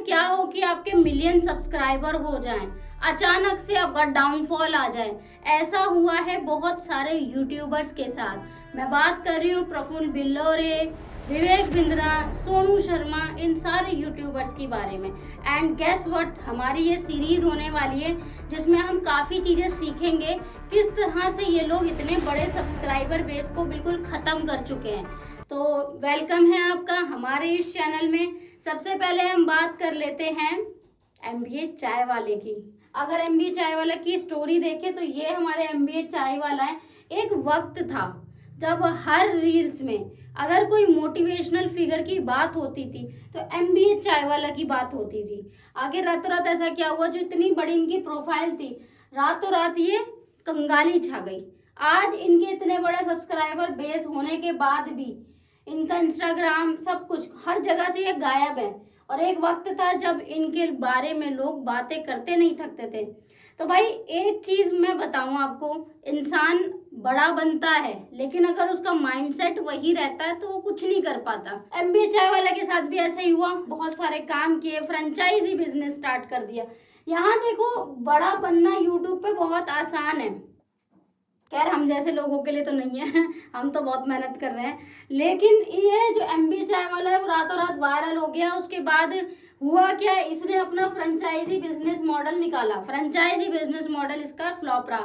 क्या हो कि आपके मिलियन सब्सक्राइबर हो जाएं, अचानक से आपका डाउनफॉल आ जाए। ऐसा हुआ है बहुत सारे यूट्यूबर्स के साथ। मैं बात कर रही हूँ प्रफुल्ल बिल्लोरे, विवेक बिंद्रा, सोनू शर्मा, इन सारे यूट्यूबर्स के बारे में। एंड गेस व्हाट, हमारी ये सीरीज होने वाली है जिसमें हम काफ़ी चीज़ें सीखेंगे किस तरह से ये लोग इतने बड़े सब्सक्राइबर बेस को बिल्कुल ख़त्म कर चुके हैं। तो वेलकम है आपका हमारे इस चैनल में। सबसे पहले हम बात कर लेते हैं MBA चाय वाले की। अगर MBA चाय वाला की स्टोरी देखें तो ये हमारे MBA चाय वाला है। एक वक्त था जब हर रील्स में अगर कोई मोटिवेशनल फिगर की बात होती थी तो MBA चाय वाला की बात होती थी। आगे रातों रात ऐसा क्या हुआ, जो इतनी बड़ी इनकी प्रोफाइल थी, रातों रात ये कंगाली छा गई। आज इनके इतने बड़े सब्सक्राइबर बेस होने के बाद भी इनका इंस्टाग्राम सब कुछ हर जगह से ये गायब है। और एक वक्त था जब इनके बारे में लोग बातें करते नहीं थकते थे। तो भाई एक चीज मैं बताऊं आपको, इंसान बड़ा बनता है लेकिन अगर उसका माइंडसेट वही रहता है तो वो कुछ नहीं कर पाता। MBA चाय वाले के साथ भी ऐसा ही हुआ। बहुत सारे काम किए, फ्रेंचाइजी बिजनेस स्टार्ट कर दिया। यहाँ देखो, बड़ा बनना यूट्यूब पे बहुत आसान है। खैर हम जैसे लोगों के लिए तो नहीं है, हम तो बहुत मेहनत कर रहे हैं। लेकिन ये जो MBA चाय वाला है वो रातों रात वायरल हो गया। उसके बाद हुआ क्या, इसने अपना फ्रेंचाइजी बिजनेस मॉडल निकाला। फ्रेंचाइजी बिजनेस मॉडल इसका फ्लॉप रहा।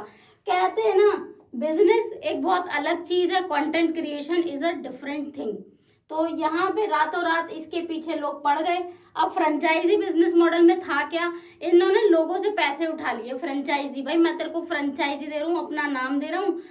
कहते हैं ना, बिजनेस एक बहुत अलग चीज है, content creation is a different thing. तो यहाँ पे रातों रात इसके पीछे लोग पड़ गए। अब फ्रेंचाइजी बिजनेस मॉडल में था क्या, इन्होंने लोगों से पैसे उठा लिए। फ्रेंचाइजी, भाई मैं तेरे को फ्रेंचाइजी दे रहा हूँ, अपना नाम दे रहा हूँ,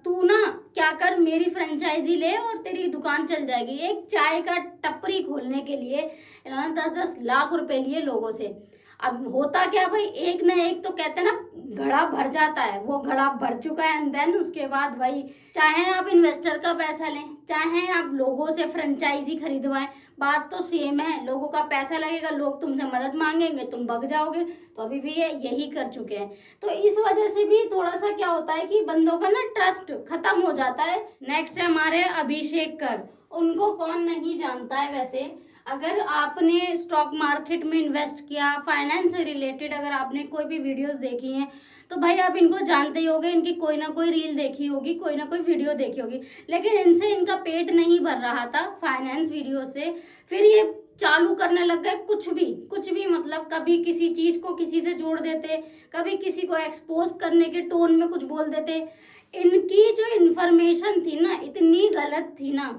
तू ना क्या कर, मेरी फ्रेंचाइजी ले और तेरी दुकान चल जाएगी। एक चाय का टपरी खोलने के लिए इन्होंने 10-10 लाख रुपए लिए लोगों से। अब होता क्या भाई, एक ना एक तो कहते हैं ना घड़ा भर जाता है, वो घड़ा भर चुका है। एंड देन उसके बाद भाई चाहे आप इन्वेस्टर का पैसा लें, चाहे आप लोगों से फ्रेंचाइजी खरीदवाएं, बात तो सेम है। लोगों का पैसा लगेगा, लोग तुमसे मदद मांगेंगे, तुम भग जाओगे। तो अभी भी ये यही कर चुके हैं। तो इस वजह से भी थोड़ा सा क्या होता है कि बंदों का ना ट्रस्ट खत्म हो जाता है। नेक्स्ट है हमारे अभिषेक कर। उनको कौन नहीं जानता है वैसे। अगर आपने स्टॉक मार्केट में इन्वेस्ट किया, फाइनेंस से रिलेटेड अगर आपने कोई भी वीडियोस देखी हैं तो भाई आप इनको जानते ही होंगे। इनकी कोई ना कोई रील देखी होगी, कोई ना कोई वीडियो देखी होगी। लेकिन इनसे इनका पेट नहीं भर रहा था फाइनेंस वीडियो से। फिर ये चालू करने लग गए कुछ भी, मतलब कभी किसी चीज को किसी से जोड़ देते, कभी किसी को एक्सपोज करने के टोन में कुछ बोल देते। इनकी जो इन्फॉर्मेशन थी ना, इतनी गलत थी ना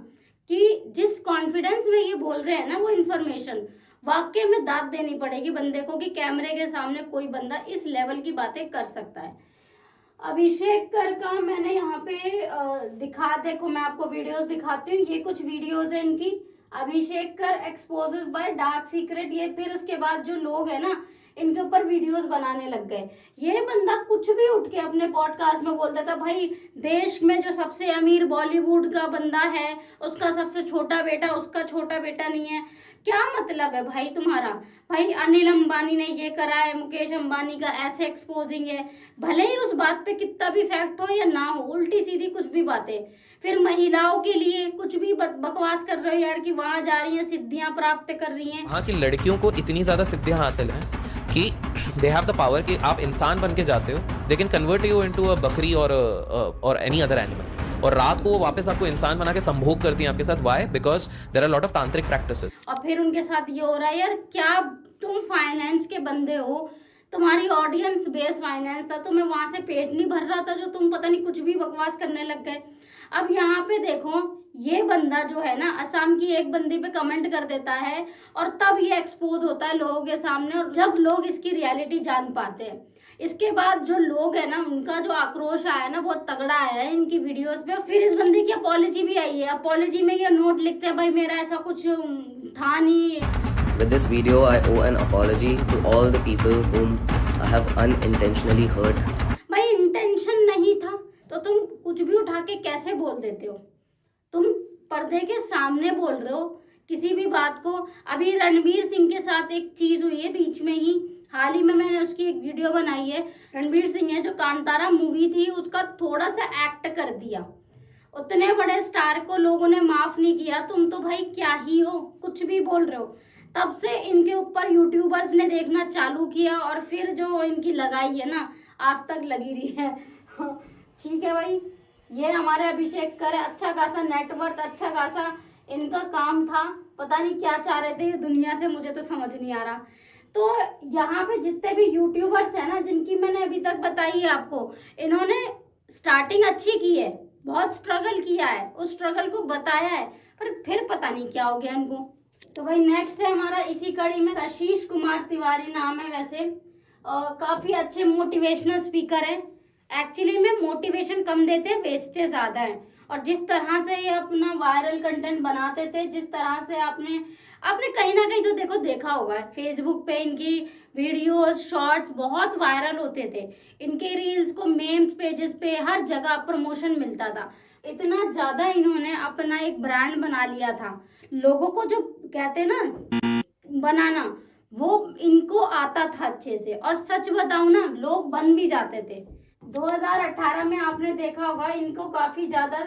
कि जिस कॉन्फिडेंस में ये बोल रहे हैं ना, वो इन्फॉर्मेशन वाकई में दाद देनी पड़ेगी बंदे को कि कैमरे के सामने कोई बंदा इस लेवल की बातें कर सकता है। अभिषेक कर का मैंने यहाँ पे देखो मैं आपको वीडियोस दिखाती हूँ। ये कुछ वीडियोस है इनकी। अभिषेक कर एक्सपोजेस बाय डार्क सीक्रेट। ये फिर उसके बाद जो लोग है ना, इनके ऊपर वीडियोस बनाने लग गए। ये बंदा कुछ भी उठ के अपने पॉडकास्ट में बोल देता। भाई देश में जो सबसे अमीर बॉलीवुड का बंदा है, उसका सबसे छोटा बेटा उसका छोटा बेटा नहीं है। क्या मतलब है भाई तुम्हारा? भाई अनिल अंबानी ने ये करा है, मुकेश अंबानी का ऐसे एक्सपोजिंग है। भले ही उस बात पे कितना भी फैक्ट हो या ना हो, उल्टी सीधी कुछ भी बातें। फिर महिलाओं के लिए कुछ भी बकवास कर रहे हो यार, कि वहां जा रही है सिद्धियां प्राप्त कर रही हैं। वहाँ की लड़कियों को इतनी ज्यादा सिद्धियां हासिल है कि दे हैव द पावर कि आप इंसान बन के जाते हो, they can convert you into a बकरी और एनी अदर एनिमल, और रात को वो वापस आपको इंसान बना के संभोग करती हैं आपके साथ। Why? Because there are lot of tantric practices. और फिर उनके साथ ये हो रहा है यार, क्या तुम फाइनेंस के बंदे हो, तुम्हारी ऑडियंस बेस फाइनेंस था, तुम्हें वहां से पेट नहीं भर रहा था जो तुम पता नहीं कुछ भी बकवास करने लग गए। अब यहाँ पे देखो, ये बंदा जो है ना, असम की एक बंदी पे कमेंट कर देता है और तब ये एक्सपोज होता है लोगों के सामने। और जब लोग इसकी रियलिटी जान पाते हैं, इसके बाद जो लोग है ना, उनका जो आक्रोश आया ना, बहुत तगड़ा आया है इनकी वीडियोस पे। फिर इस बंदे की अपॉलॉजी भी आई है। अपॉलॉजी में ये नोट लिखते हैं, भाई मेरा ऐसा कुछ था नहीं। With this video, I owe an apology to all the people whom I have unintentionally hurt. भाई इंटेंशन नहीं था तो तुम कुछ भी उठा के कैसे बोल देते हो? तुम पर्दे के सामने बोल रहे हो किसी भी बात को। अभी रणवीर सिंह के साथ एक चीज हुई है बीच में ही, हाल ही में मैंने उसकी एक वीडियो बनाई है। रणवीर सिंह है जो कांतारा मूवी थी उसका थोड़ा सा एक्ट कर दिया, उतने बड़े स्टार को लोगों ने माफ नहीं किया। तुम तो भाई क्या ही हो, कुछ भी बोल रहे हो। तब से इनके ऊपर यूट्यूबर्स ने देखना चालू किया और फिर जो इनकी लगाई है ना आज तक लगी रही है। ठीक है भाई, ये हमारे अभिषेक कर अच्छा खासा नेटवर्थ, अच्छा खासा इनका काम था। पता नहीं क्या चाह रहे थे दुनिया से, मुझे तो समझ नहीं आ रहा। तो यहाँ पे जितने भी यूट्यूबर्स हैं ना, जिनकी मैंने अभी तक बताई है आपको, इन्होंने स्टार्टिंग अच्छी की है, बहुत स्ट्रगल किया है, उस स्ट्रगल को बताया है, पर फिर पता नहीं क्या हो गया इनको। तो भाई नेक्स्ट है हमारा इसी कड़ी में आशीष कुमार तिवारी नाम है। वैसे काफी अच्छे मोटिवेशनल स्पीकर है। एक्चुअली में मोटिवेशन कम देते, बेचते ज्यादा है। और जिस तरह से ये अपना वायरल कंटेंट बनाते थे, जिस तरह से आपने कहीं ना कहीं तो देखा होगा, फेसबुक पे इनकी वीडियोस शॉर्ट्स बहुत वायरल होते थे। इनके रील्स को मेम्स पेजेस पे हर जगह प्रमोशन मिलता था। इतना ज्यादा इन्होंने अपना एक ब्रांड बना लिया था। लोगों को जो कहते ना बनाना, वो इनको आता था अच्छे से। और सच बताऊं ना, लोग बन भी जाते थे। 2018 में आपने देखा होगा, इनको काफी ज्यादा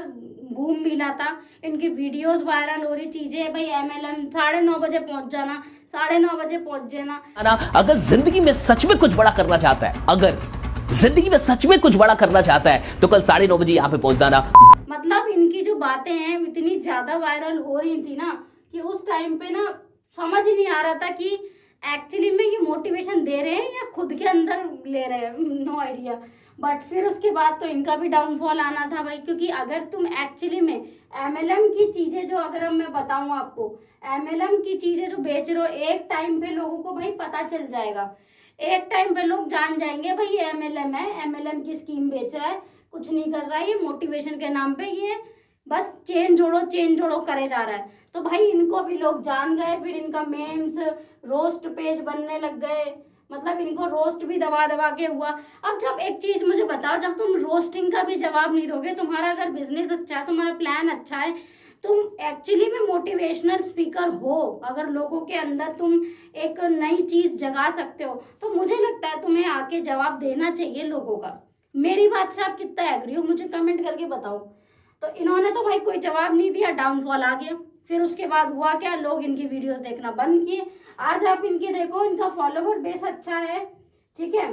बूम मिला था। इनकी वीडियोस वायरल हो रही, चीजें भाई MLM 9:30 बजे पहुंच जाना, 9:30 बजे पहुंच जाना। अगर जिंदगी में सच में कुछ बड़ा करना चाहता है, अगर जिंदगी में सच में कुछ बड़ा करना चाहता है तो कल 9:30 बजे यहाँ पे पहुंच जाना। मतलब इनकी जो बातें हैं इतनी ज्यादा वायरल हो रही थी ना कि उस टाइम पे ना समझ ही नहीं आ रहा था कि एक्चुअली में ये मोटिवेशन दे रहे हैं या खुद के अंदर ले रहे हैं, नो आइडिया। बट फिर उसके बाद तो इनका भी डाउनफॉल आना था भाई, क्योंकि अगर तुम एक्चुअली में MLM की चीजें जो, अगर मैं बताऊं आपको, MLM की चीजें जो बेच रहे हो, एक टाइम पे लोगों को भाई पता चल जाएगा। एक टाइम पे लोग जान जाएंगे भाई ये MLM है, MLM की स्कीम बेच रहा है, कुछ नहीं कर रहा है, ये मोटिवेशन के नाम पे ये बस चेन जोड़ो करे जा रहा है। तो भाई इनको भी लोग जान गए। फिर इनका मेम्स रोस्ट पेज बनने लग गए, मतलब इनको रोस्ट भी दबा के हुआ। अब जब एक चीज मुझे बताओ, जब तुम रोस्टिंग का भी जवाब नहीं दोगे, तुम्हारा अगर बिजनेस अच्छा है, तुम्हारा प्लान अच्छा है, तुम एक्चुअली में मोटिवेशनल स्पीकर हो, अगर लोगों के अंदर तुम एक नई चीज जगा सकते हो, तो मुझे लगता है तुम्हें आके जवाब देना चाहिए लोगों का। मेरी बात से आप कितना एग्री हो मुझे कमेंट करके बताओ। तो इन्होंने तो भाई कोई जवाब नहीं दिया, डाउनफॉल आ गया। फिर उसके बाद हुआ क्या, लोग इनकी वीडियोस देखना बंद किए। आज आप इनकी देखो, इनका फॉलोवर बेस अच्छा है, ठीक है।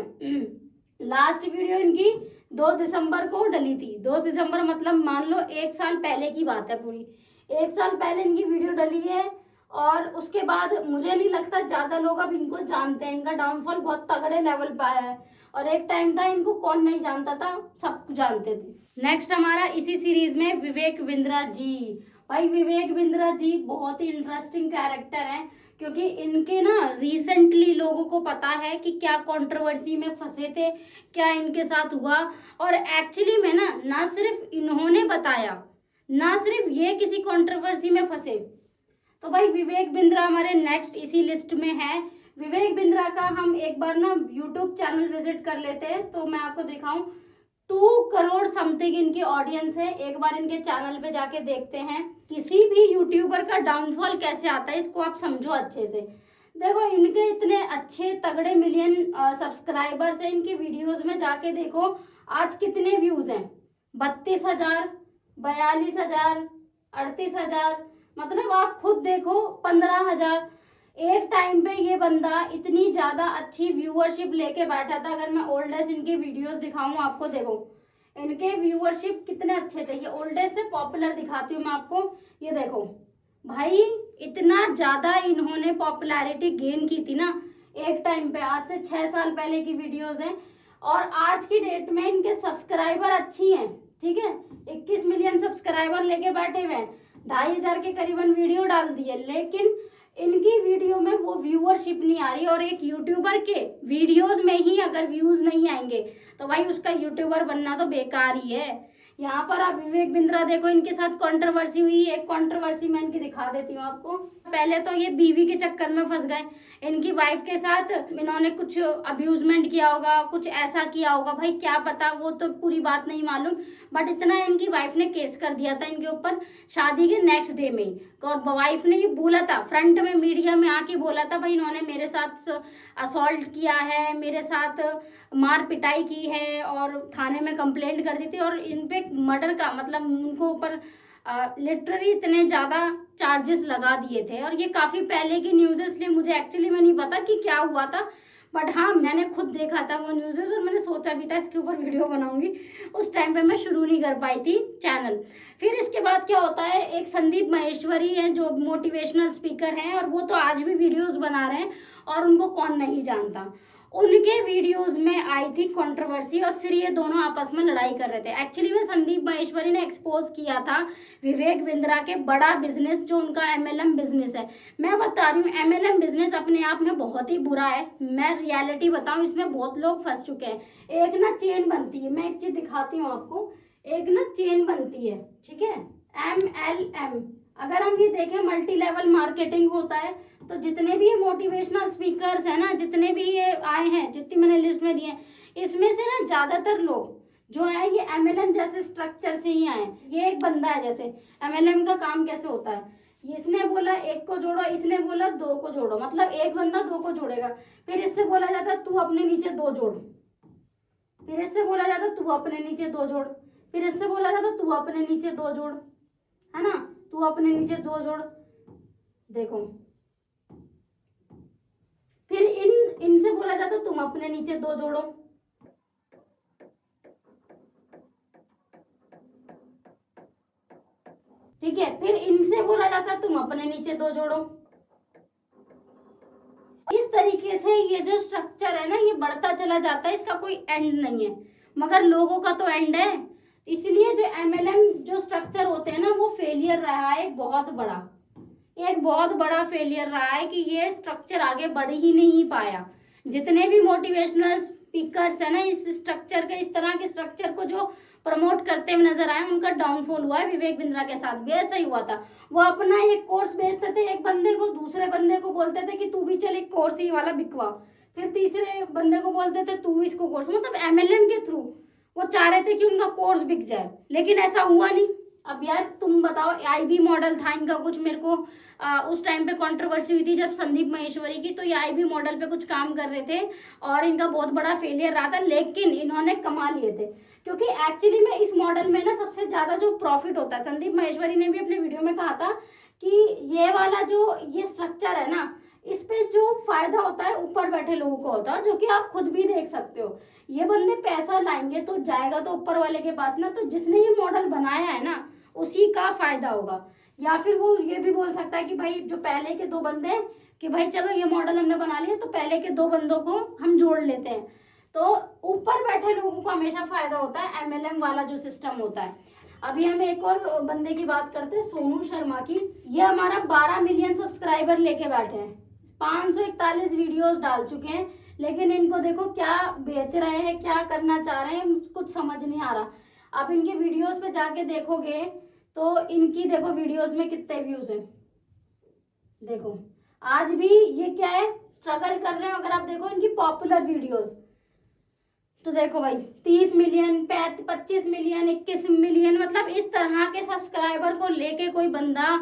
लास्ट वीडियो इनकी 2 दिसंबर को डली थी। 2 दिसंबर मतलब मान लो 1 साल पहले की बात है, पूरी 1 साल पहले इनकी वीडियो डली है। और उसके बाद मुझे नहीं लगता ज्यादा लोग अब इनको जानते हैं। इनका डाउनफॉल बहुत तगड़े लेवल पे आया है। और एक टाइम था इनको कौन नहीं जानता था, सब जानते थे। नेक्स्ट हमारा इसी सीरीज में विवेक बिंद्रा जी। भाई विवेक बिंद्रा जी बहुत ही इंटरेस्टिंग कैरेक्टर हैं, क्योंकि इनके ना रिसेंटली लोगों को पता है कि क्या कंट्रोवर्सी में फंसे थे, क्या इनके साथ हुआ। और एक्चुअली में ना सिर्फ इन्होंने बताया, ना सिर्फ ये किसी कंट्रोवर्सी में फंसे। तो भाई विवेक बिंद्रा हमारे नेक्स्ट इसी लिस्ट में है। विवेक बिंद्रा का हम एक बार ना यूट्यूब चैनल विजिट कर लेते हैं, तो मैं आपको दिखाऊं 2 करोड़ समथिंग इनकी ऑडियंस है। एक बार इनके चैनल पे जाके देखते हैं। किसी भी यूट्यूबर का डाउनफॉल कैसे आता है, इसको आप समझो अच्छे से। देखो इनके इतने अच्छे तगड़े मिलियन सब्सक्राइबर्स हैं, इनकी वीडियोस में जाके देखो आज कितने व्यूज हैं, 32,000, 42,000, 38,000, मतलब आप खुद देखो 15,000। एक टाइम पे ये बंदा इतनी ज्यादा अच्छी व्यूअरशिप लेके बैठा था। अगर मैं ओल्डेस्ट इनके वीडियोस दिखाऊं आपको, देखो इनके व्यूअरशिप कितने अच्छे थे। ये ओल्डेस्ट से पॉपुलर दिखाती हूँ मैं आपको, ये देखो भाई इतना ज्यादा इन्होंने पॉपुलैरिटी गेन की थी ना एक टाइम पे। आज से 6 साल पहले की वीडियोस हैं और आज की डेट में इनके सब्सक्राइबर अच्छी हैं, ठीक है। 21 मिलियन सब्सक्राइबर लेके बैठे हुए हैं, 2,500 के करीबन वीडियो डाल दिए, लेकिन इनकी वीडियो में वो व्यूअरशिप नहीं आ रही। और एक यूट्यूबर के वीडियोस में ही अगर व्यूज नहीं आएंगे तो भाई उसका यूट्यूबर बनना तो बेकार ही है। यहाँ पर आप विवेक बिंद्रा देखो, इनके साथ कंट्रोवर्सी हुई। एक कंट्रोवर्सी मैं इनकी दिखा देती हूँ आपको। पहले तो ये बीवी के चक्कर में फंस गए। इनकी वाइफ के साथ इन्होंने कुछ अब्यूजमेंट किया होगा, कुछ ऐसा किया होगा, भाई क्या पता, वो तो पूरी बात नहीं मालूम। बट इतना इनकी वाइफ ने केस कर दिया था इनके ऊपर शादी के नेक्स्ट डे में ही। और वाइफ ने ये बोला था, फ्रंट में मीडिया में आके बोला था, भाई इन्होंने मेरे साथ असॉल्ट किया है, मेरे साथ मार पिटाई की है, और थाने में कंप्लेंट कर दी थी। और इन पे मर्डर का मतलब उनको ऊपर लिटरली इतने ज़्यादा चार्जेस लगा दिए थे। और ये काफ़ी पहले की न्यूज़ है, इसलिए मुझे एक्चुअली में नहीं पता कि क्या हुआ था, बट हाँ मैंने खुद देखा था वो न्यूज़ और मैंने सोचा भी था इसके ऊपर वीडियो बनाऊंगी। उस टाइम पे मैं शुरू नहीं कर पाई थी चैनल। फिर इसके बाद क्या होता है, एक संदीप माहेश्वरी हैं जो मोटिवेशनल स्पीकर हैं और वो तो आज भी वीडियोस बना रहे हैं और उनको कौन नहीं जानता। उनके वीडियोस में आई थी कंट्रोवर्सी और फिर ये दोनों आपस में लड़ाई कर रहे थे। एक्चुअली में संदीप माहेश्वरी ने एक्सपोज किया था विवेक बिंद्रा के बड़ा बिजनेस जो उनका MLM बिजनेस है। मैं बता रही हूँ MLM बिजनेस अपने आप में बहुत ही बुरा है। मैं रियलिटी बताऊँ, इसमें बहुत लोग फंस चुके हैं। एक ना चेन बनती है, मैं एक चीज दिखाती हूँ आपको, एक ना चेन बनती है, ठीक है, MLM। अगर हम ये देखें मल्टी लेवल मार्केटिंग होता है, तो जितने भी ये मोटिवेशनल स्पीकर्स हैं ना, जितने भी ये आए हैं, जितनी मैंने लिस्ट में दी है, इसमें से ना ज्यादातर लोग जो है ये MLM जैसे स्ट्रक्चर से ही आए। ये एक बंदा है, जैसे MLM का काम कैसे होता है, इसने बोला एक को जोड़ो, इसने बोला दो को जोड़ो, मतलब एक बंदा दो को जोड़ेगा। फिर इससे बोला जाता तू अपने नीचे दो जोड़, फिर इससे बोला जाता तू अपने नीचे दो जोड़, फिर इससे बोला जाता तू अपने नीचे दो जोड़, है ना, तू अपने नीचे दो जोड़। देखो फिर इनसे बोला जाता तुम अपने नीचे दो जोड़ो, ठीक है, फिर इनसे बोला जाता तुम अपने नीचे दो जोड़ो। इस तरीके से ये जो स्ट्रक्चर है ना, ये बढ़ता चला जाता है, इसका कोई एंड नहीं है, मगर लोगों का तो एंड है। इसलिए जो MLM जो स्ट्रक्चर होते हैं ना, वो फेलियर रहा है एक बहुत बड़ा फेलियर रहा है कि ये स्ट्रक्चर आगे बढ़ ही नहीं पाया। जितने भी मोटिवेशनल स्पीकर्स है ना, इस स्ट्रक्चर के, इस तरह के स्ट्रक्चर को जो प्रमोट करते हुए नजर आए, उनका डाउनफॉल हुआ है। विवेक बिंद्रा के साथ भी ऐसा ही हुआ था। वो अपना एक कोर्स बेचते थे एक बंदे को, दूसरे बंदे को बोलते थे कि तू भी चल एक कोर्स ही वाला बिकवा, फिर तीसरे बंदे को बोलते थे तू इसको कोर्स, मतलब MLM के थ्रू वो चाह रहे थे कि उनका कोर्स बिक जाए, लेकिन ऐसा हुआ नहीं। अब यार तुम बताओ, IB मॉडल था इनका कुछ, मेरे को उस टाइम पे कंट्रोवर्सी हुई थी जब संदीप माहेश्वरी की, तो ये IB मॉडल पे कुछ काम कर रहे थे और इनका बहुत बड़ा फेलियर रहा था, लेकिन इन्होंने कमा लिए थे। क्योंकि एक्चुअली में इस मॉडल में ना सबसे ज्यादा जो प्रॉफिट होता है, संदीप माहेश्वरी ने भी अपने वीडियो में कहा था कि ये वाला जो ये स्ट्रक्चर है ना, इस पे जो फायदा होता है ऊपर बैठे लोगों को होता है, जो कि आप खुद भी देख सकते हो। ये बंदे पैसा लाएंगे तो जाएगा तो ऊपर वाले के पास ना, तो जिसने ये मॉडल बनाया है ना उसी का फायदा होगा। या फिर वो ये भी बोल सकता है कि भाई जो पहले के दो बंदे, कि भाई चलो ये मॉडल हमने बना लिया तो पहले के दो बंदों को हम जोड़ लेते हैं, तो ऊपर बैठे लोगों को हमेशा फायदा होता है MLM वाला जो सिस्टम होता है। अभी हम एक और बंदे की बात करते हैं, सोनू शर्मा की। ये हमारा 12 मिलियन सब्सक्राइबर लेके बैठे हैं, 541 वीडियोस डाल चुके हैं, लेकिन इनको देखो क्या बेच रहे हैं, क्या करना चाह रहे हैं, कुछ समझ नहीं आ रहा। आप इनके वीडियोस पे जाके देखोगे तो इनकी देखो वीडियोस में कितने व्यूज हैं, देखो आज भी ये क्या है, स्ट्रगल कर रहे हैं। अगर आप देखो इनकी पॉपुलर वीडियोस तो देखो भाई 30 मिलियन, 25 मिलियन, 21 मिलियन, मतलब इस तरह के सब्सक्राइबर को लेके कोई बंदा,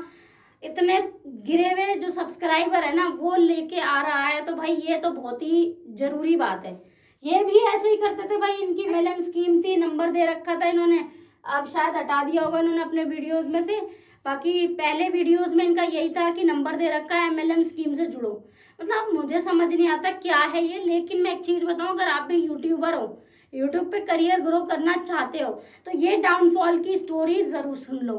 इतने गिरे हुए जो सब्सक्राइबर है ना वो लेके आ रहा है, तो भाई ये तो बहुत ही जरूरी बात है। ये भी ऐसे ही करते थे भाई, इनकी MLM स्कीम थी, नंबर दे रखा था इन्होंने, अब शायद हटा दिया होगा इन्होंने अपने वीडियोस में से, बाकी पहले वीडियोस में इनका यही था कि नंबर दे रखा है MLM स्कीम से जुड़ो। मतलब मुझे समझ नहीं आता क्या है ये। लेकिन मैं एक चीज बताऊं, अगर आप भी यूट्यूबर हो, यूट्यूब पे करियर ग्रो करना चाहते हो, तो ये डाउनफॉल की स्टोरीज जरूर सुन लो।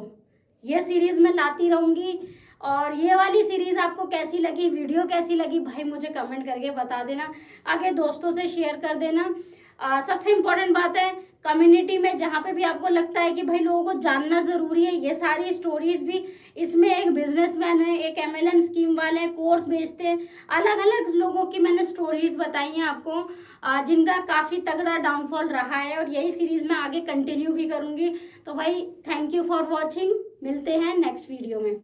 ये सीरीज मैं लाती रहूंगी। और ये वाली सीरीज आपको कैसी लगी, वीडियो कैसी लगी, भाई मुझे कमेंट करके बता देना, आगे दोस्तों से शेयर कर देना। सबसे इम्पोर्टेंट बात है, कम्युनिटी में जहाँ पे भी आपको लगता है कि भाई लोगों को जानना ज़रूरी है, ये सारी स्टोरीज भी, इसमें एक बिजनेसमैन है, एक MLM स्कीम वाले हैं, कोर्स बेचते हैं, अलग अलग लोगों की मैंने स्टोरीज बताई हैं आपको, जिनका काफ़ी तगड़ा डाउनफॉल रहा है, और यही सीरीज मैं आगे कंटिन्यू भी करूँगी। तो भाई थैंक यू फॉर वॉचिंग, मिलते हैं नेक्स्ट वीडियो में।